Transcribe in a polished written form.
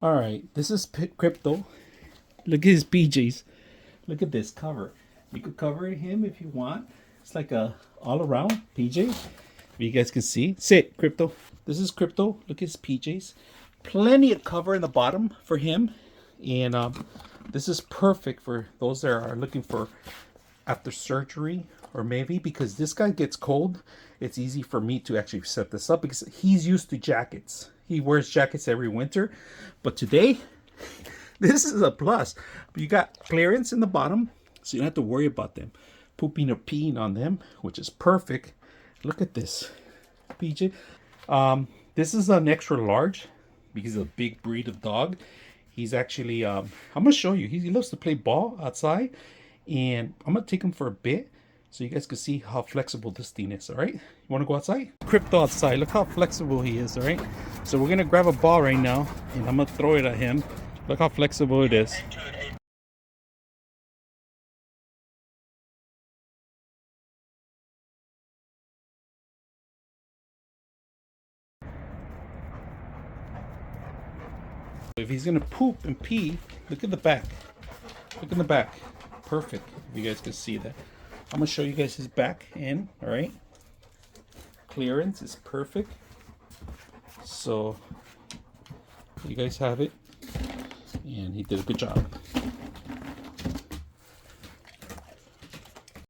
All right, this is Crypto. Look at his PJs. Look at this cover. You could cover him if you want. It's like a all-around PJ. You guys can see. Sit, Crypto. This is Crypto. Look at his PJs. Plenty of cover in the bottom for him, and this is perfect for those that are looking for after surgery, or maybe because this guy gets cold. It's easy for me to actually set this up because he's used to jackets. He wears jackets every winter, but today this is a plus. You got clearance in the bottom, so you don't have to worry about them pooping or peeing on them, which is perfect. Look at this, PJ. This is an extra large because he's a big breed of dog. He's actually, I'm gonna show you. He loves to play ball outside, and I'm gonna take him for a bit so you guys can see how flexible this thing is. All right, you want to go outside? Crypto outside. Look how flexible he is. All right, so we're gonna grab a ball right now, and I'm gonna throw it at him. Look how flexible it is. If he's gonna poop and pee, look at the back. Look in the back. Perfect. If you guys can see that. I'm gonna show you guys his back end. All right. Clearance is perfect. So you guys have it, and he did a good job.